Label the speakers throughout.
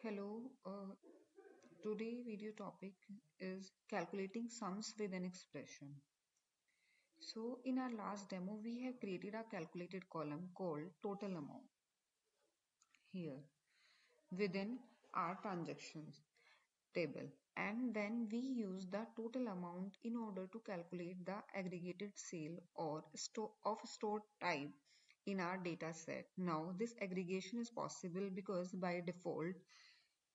Speaker 1: Hello, today video topic is calculating sums with an expression. So in our last demo, we have created a calculated column called total amount here within our transactions table. And then we use the total amount in order to calculate the aggregated sale or of store type in our data set. Now this aggregation is possible because by default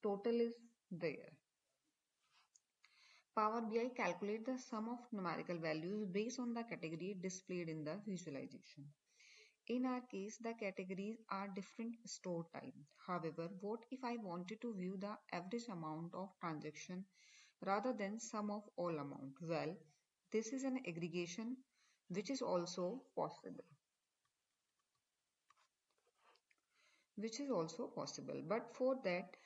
Speaker 1: total is there. Power BI calculate the sum of numerical values based on the category displayed in the visualization. In our case, the categories are different store type. However, what if I wanted to view the average amount of transaction rather than sum of all amount? Well, this is an aggregation which is also possible. But for that,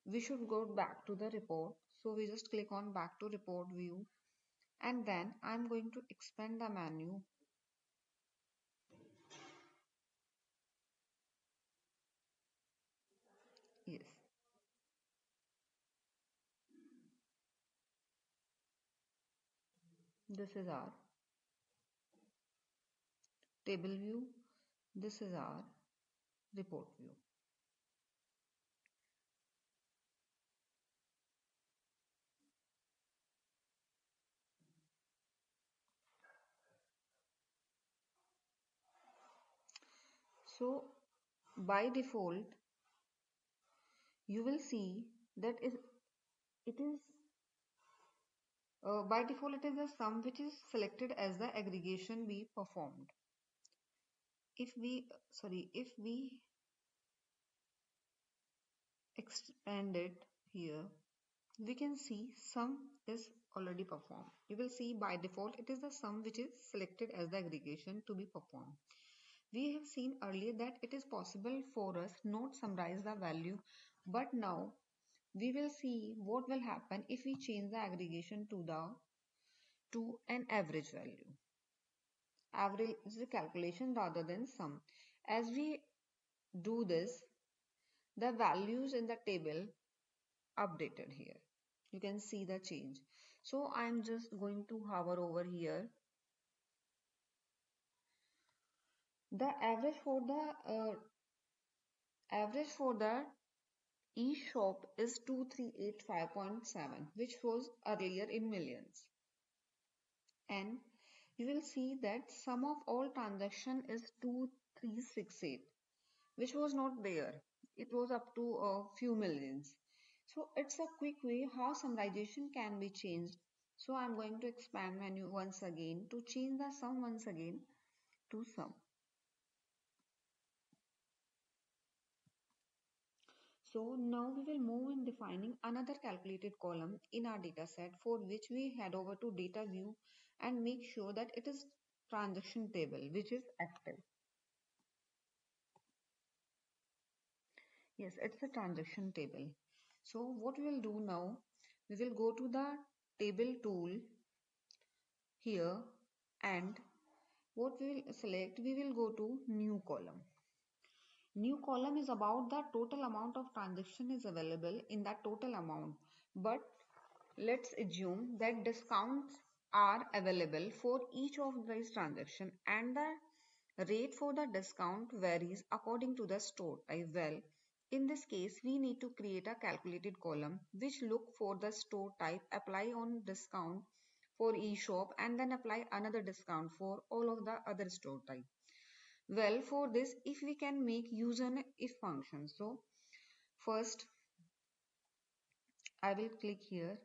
Speaker 1: we should go back to the report. So we just click on back to report view, and then I'm going to expand the menu. Yes, this is our table view. This is our report view. So by default, you will see that it is by default it is the sum which is selected as the aggregation we performed. If we expand it here, we can see sum is already performed. You will see by default it is the sum which is selected as the aggregation to be performed. We have seen earlier that it is possible for us not summarize the value, but now we will see what will happen if we change the aggregation to an average value. Average is a calculation rather than sum. As we do this, the values in the table updated here. You can see the change. So I am just going to hover over here. The average for the e-shop is 2385.7, which was earlier in millions. And you will see that sum of all transaction is 2368, which was not there. It was up to a few millions. So it's a quick way how summarization can be changed. So I'm going to expand menu once again to change the sum once again to sum. So now we will move in defining another calculated column in our data set, for which we head over to data view and make sure that it is transaction table which is active. Yes, it's a transaction table. So what we will do now, we will go to the table tool here, and what we will select, we will go to new column. New column is about the total amount of transaction is available in that total amount. But let's assume that discounts are available for each of these transactions, and the rate for the discount varies according to the store type. Well, in this case, we need to create a calculated column which look for the store type, apply on discount for e-shop, and then apply another discount for all of the other store type. Well, for this, if we can make use an if function. So first I will click here.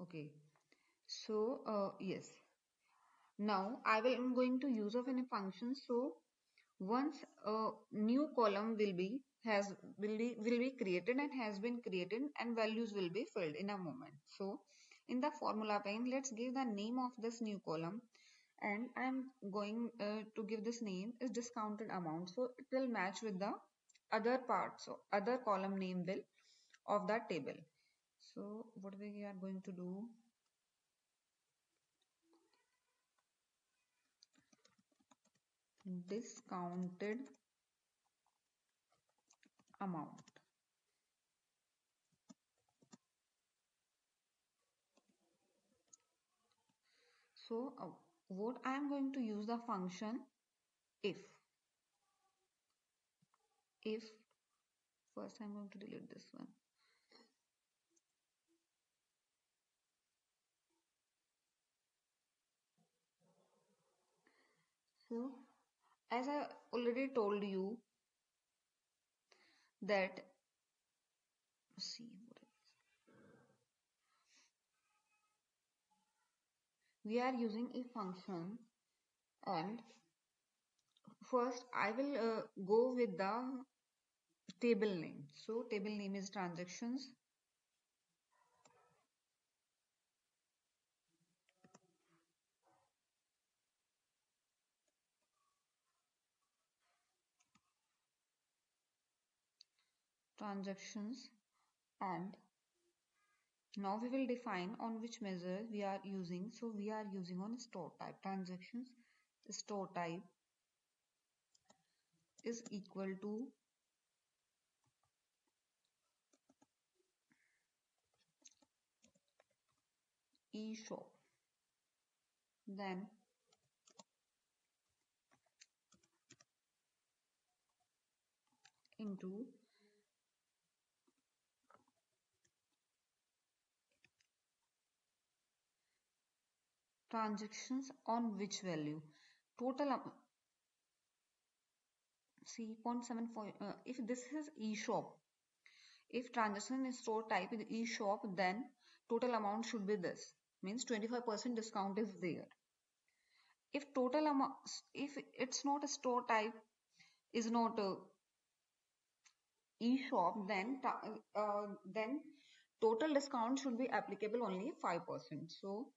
Speaker 1: Okay. So yes. Now I'm going to use of any function. So once a new column will be created and has been created, and values will be filled in a moment. So in the formula pane, let's give the name of this new column, and I'm going to give this name is discounted amount. So it will match with the other parts, so other column name will of that table. So what we are going to do, discounted amount. So what I am going to use the function if first I'm going to delete this one. So as I already told you that see we are using a function, and first I will go with the table name. So table name is transactions. Transactions, and now we will define on which measure we are using. So we are using on store type transactions. Store type is equal to eShop. Then into transactions on which value total see 0.74 if this is eShop, if transaction is store type is eShop, then total amount should be this, means 25% discount is there. If total amount, if it's not a store type, is not a eShop, then total discount should be applicable only 5%. So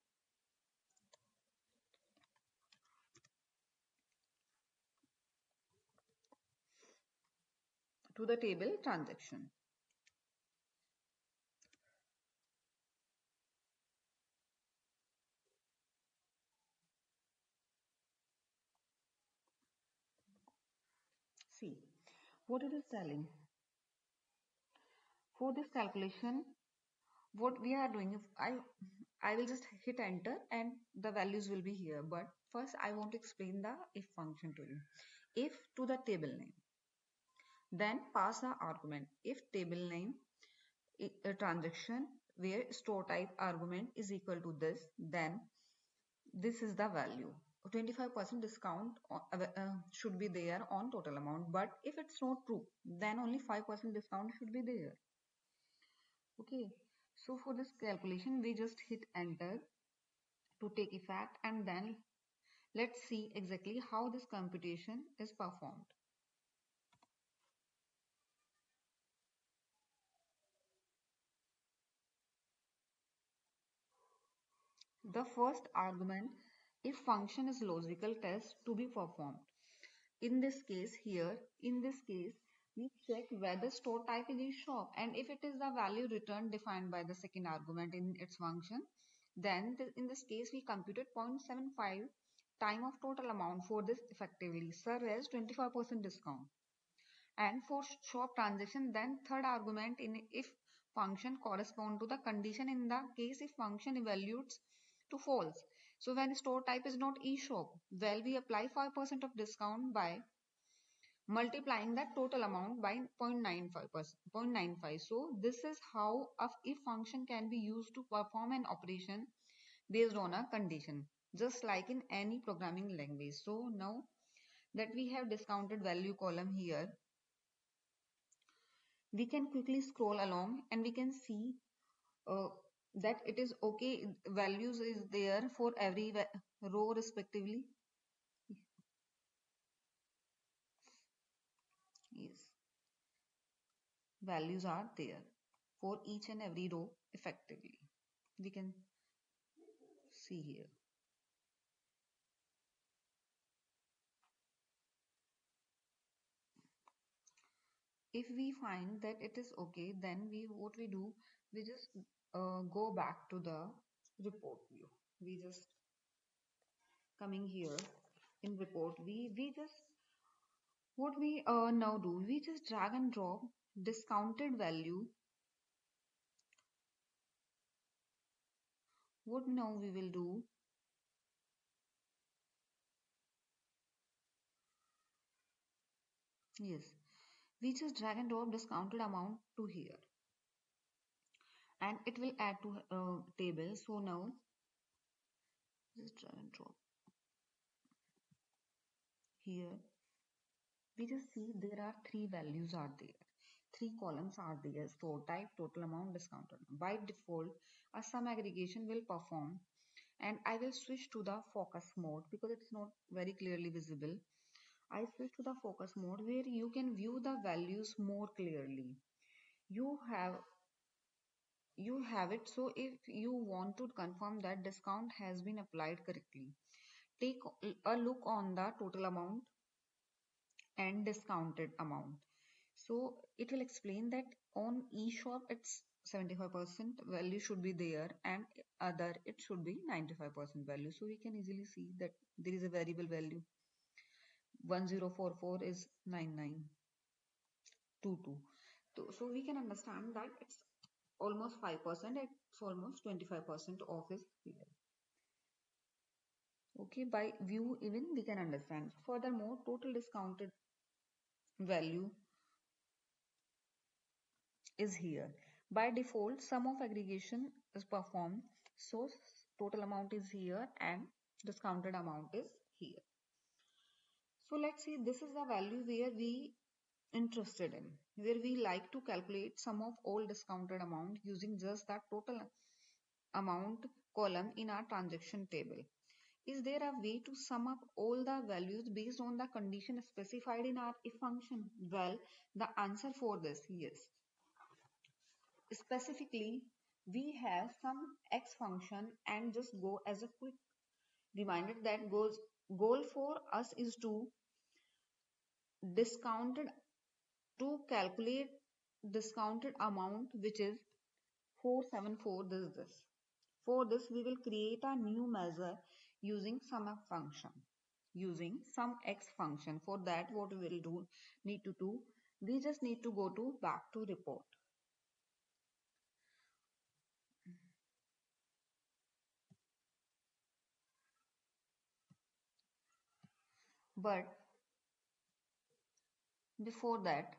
Speaker 1: to the table transaction. See what it is telling. For this calculation, what we are doing, I will just hit enter and the values will be here. But first I want to explain the if function to you. If to the table name, then pass the argument. If table name a transaction where store type argument is equal to this, then this is the value. 25% discount should be there on total amount. But if it's not true, then only 5% discount should be there. Okay, so for this calculation we just hit enter to take effect, and then let's see exactly how this computation is performed. The first argument, if function is logical test to be performed. In this case here, in this case, we check whether store type is shop, and if it is the value returned defined by the second argument in its function, then in this case we computed 0.75 time of total amount for this effectively serve as 25% discount. And for shop transaction, then third argument in if function correspond to the condition in the case if function evaluates to false. So when store type is not e-shop, well we apply 5% of discount by multiplying that total amount by 0.95%, so this is how a if function can be used to perform an operation based on a condition, just like in any programming language. So now that we have discounted value column here, we can quickly scroll along and we can see uh, that it is okay, values is there for every row respectively. Yes, values are there for each and every row effectively, we can see here. If we find that it is okay, then what we do, we just go back to the report view. We just coming here in report, we just what we now do, we just drag and drop discounted value. What now we will do, yes, we just drag and drop discounted amount to here, and it will add to table. So now just drag and drop here. We just see there are three values are there, three columns are there: store type, total amount, discounted. By default, a sum aggregation will perform, and I will switch to the focus mode because it's not very clearly visible. I switch to the focus mode where you can view the values more clearly. You have you have it. So if you want to confirm that discount has been applied correctly, take a look on the total amount and discounted amount. So it will explain that on eShop it's 75% value should be there, and other it should be 95% value. So we can easily see that there is a variable value 1044 is 9922. So we can understand that it's almost 5%, it's almost 25% off is here. Okay, by view even we can understand. Furthermore, total discounted value is here. By default, sum of aggregation is performed. So total amount is here and discounted amount is here. So let's see, this is the value where we interested in, where we like to calculate sum of all discounted amount using just that total amount column in our transaction table. Is there a way to sum up all the values based on the condition specified in our if function? Well, the answer for this, yes. Specifically, we have some x function, and just go as a quick reminder that goal for us is to discounted to calculate discounted amount, which is 474. This. For this, we will create a new measure using sum function, using sum x function. For that, what we will do, need to do, we just need to go to back to report. But before that,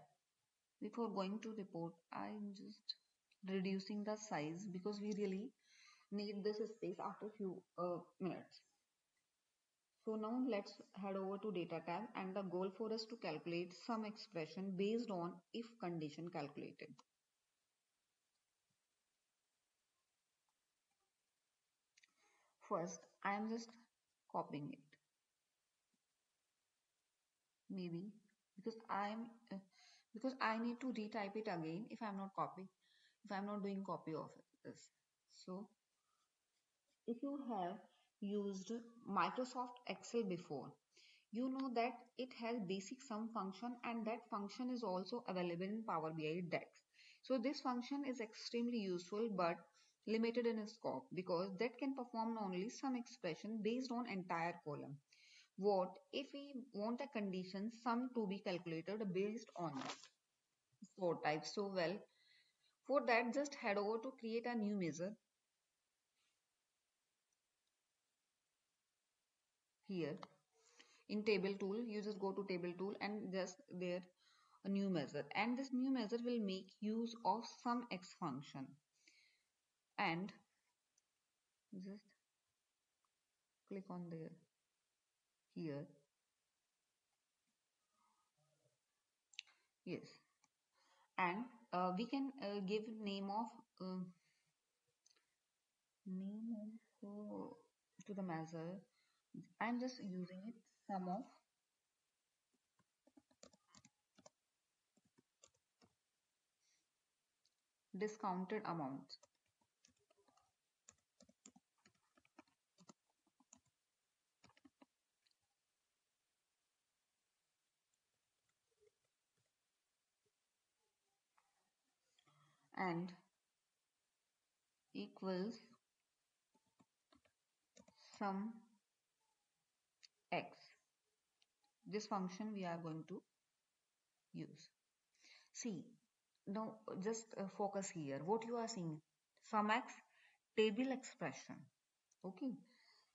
Speaker 1: before going to report, I'm just reducing the size because we really need this space after few minutes. So now let's head over to data tab, and the goal for us to calculate some expression based on if condition calculated. First, I am just copying it. Maybe because because I need to retype it again if I'm not copying, if I'm not doing copy of this. So if you have used Microsoft Excel before, you know that it has basic sum function, and that function is also available in Power BI Dax. So this function is extremely useful but limited in scope because that can perform only some expression based on entire column. What if we want a condition sum to be calculated based on store type? So well, for that just head over to create a new measure here. In table tool, you just go to table tool and just there a new measure, and this new measure will make use of some x function, and just click on there here. Yes, and we can give uh, name of to the measure. I'm just using it sum of discounted amounts, and equals sum x. this function we are going to use. See, now just focus here. What you are seeing? Sum x table expression. Okay.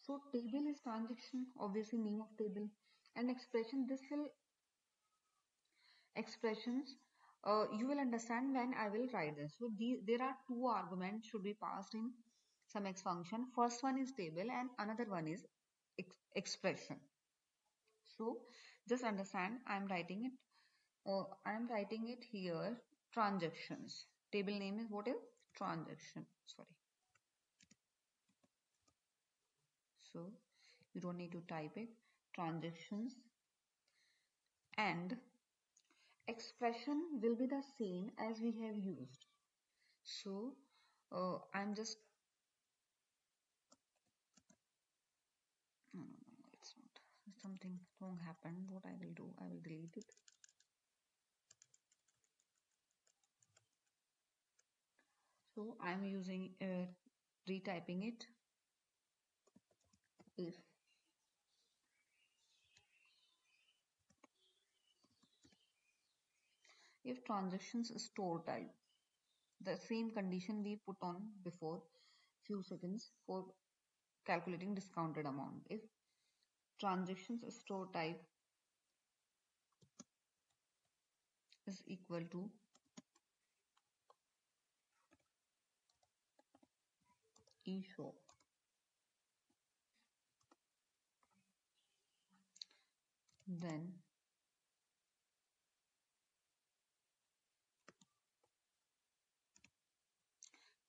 Speaker 1: So table is transaction, obviously name of table, and expression. This will expressions. You will understand when I will write this. So there are two arguments should be passed in some x function. First one is table and another one is expression. So just understand. I am writing it here. Transactions. Table name is what is transaction. Sorry. So you don't need to type it. Transactions and expression will be the same as we have used. So I'm just no, no, no, it's not. Something wrong happened. What I will do, I will delete it. So I'm using retyping it. If transactions store type, the same condition we put on before few seconds for calculating discounted amount. If transactions store type is equal to eShow, then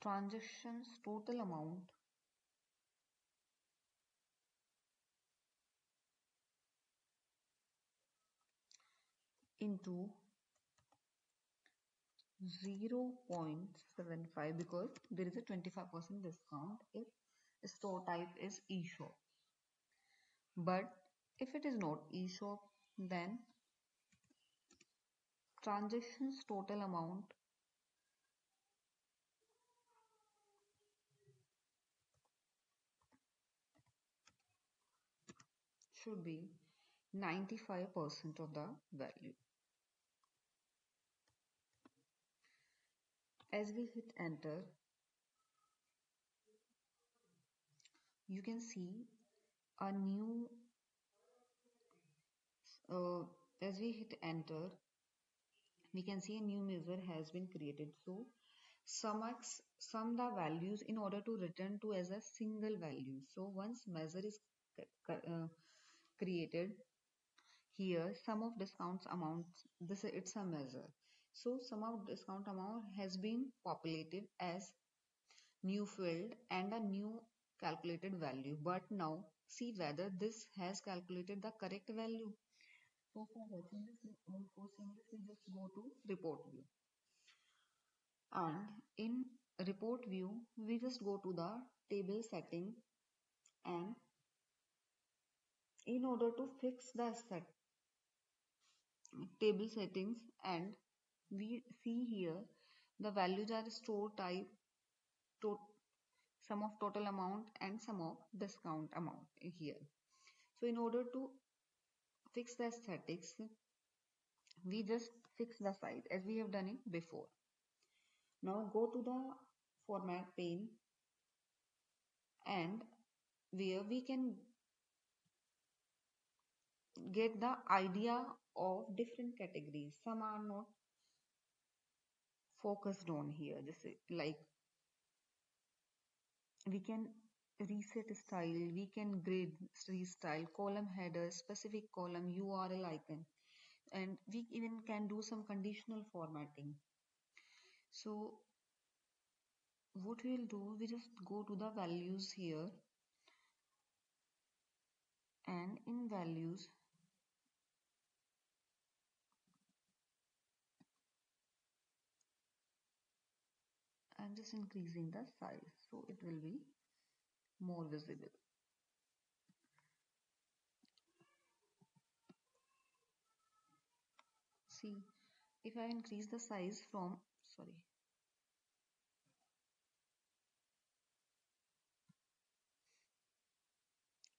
Speaker 1: transactions total amount into 0.75 because there is a 25% discount if store type is eShop. But if it is not eShop, then transactions total amount should be 95% of the value. As we hit enter, you can see a new uh, as we hit enter, we can see a new measure has been created. So sum the values in order to return to as a single value. So once measure is created, here sum of discounts amounts, this it's a measure. So sum of discount amount has been populated as new field and a new calculated value. But now see whether this has calculated the correct value. So for watching this, for seeing this, we just go to report view. And in report view, we just go to the table setting, and in order to fix the table settings, and we see here the values are store type, to sum of total amount and sum of discount amount here. So in order to fix the aesthetics, we just fix the size as we have done it before. Now go to the format pane, and where we can get the idea of different categories. Some are not focused on here, just like we can reset style, we can grid restyle, column header, specific column, URL icon, and we even can do some conditional formatting. So what we'll do, we just go to the values here, and in values I'm just increasing the size so it will be more visible. See, if I increase the size from, sorry,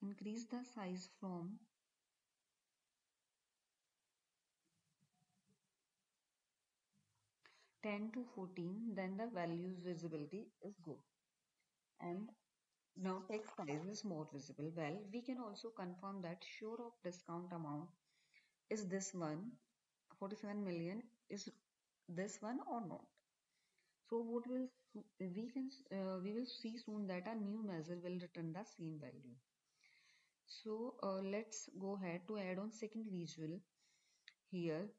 Speaker 1: increase the size from 10 to 14, then the value's visibility is good. And now text size is more visible. Well, we can also confirm that sure of discount amount is this one, 47 million is this one or not. So what will we will see soon that a new measure will return the same value. So let's go ahead to add on second visual here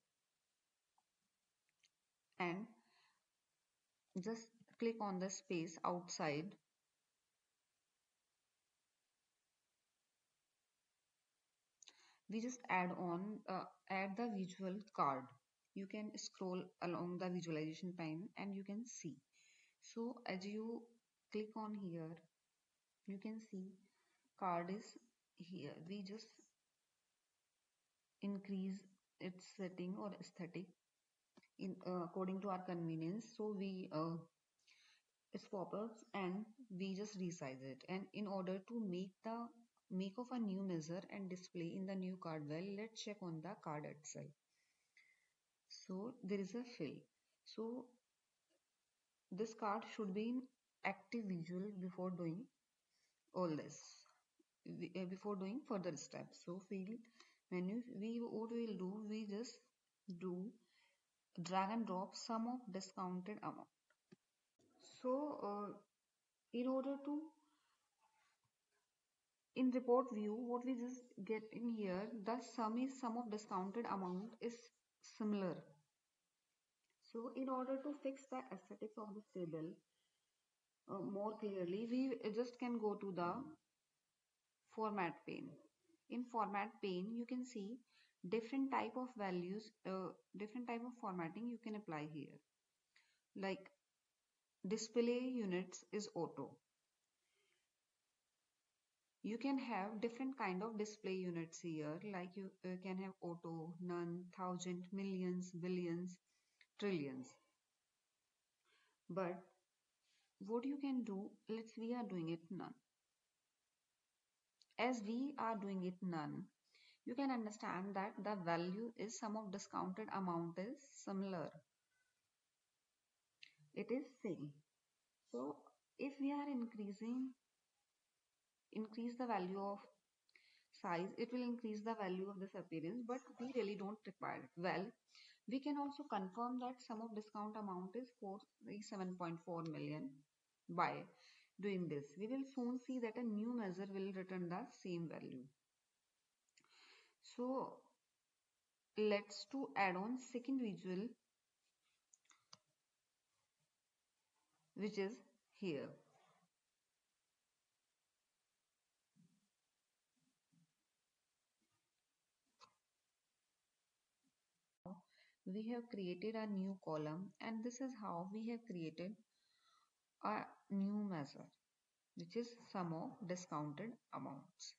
Speaker 1: and just click on the space outside. We just add the visual card. You can scroll along the visualization pane and you can see. So as you click on here, you can see card is here. We just increase its setting or aesthetic in according to our convenience. So we it's pop-ups and we just resize it. And in order to make of a new measure and display in the new card, well, let's check on the card itself. So there is a fill. So this card should be in active visual before doing all this, before doing further steps. So field menu, we what we'll do, we just do drag and drop sum of discounted amount. So in order to in report view, what we just get in here, the sum of discounted amount is similar. So in order to fix the aesthetics of this table more clearly, we just can go to the format pane. In format pane, you can see different type of values, different type of formatting you can apply here. Like display units is auto. You can have different kind of display units here, like you can have auto, none, thousand, millions, billions, trillions. But what you can do, let's we are doing it none. As we are doing it none, you can understand that the value is sum of discounted amount is similar. It is same. So if we are increase the value of size, it will increase the value of this appearance, but we really don't require it. Well, we can also confirm that sum of discount amount is 47.4 million by doing this. We will soon see that a new measure will return the same value. So let's to add on second visual, which is here. We have created a new column and this is how we have created a new measure, which is sum of discounted amounts.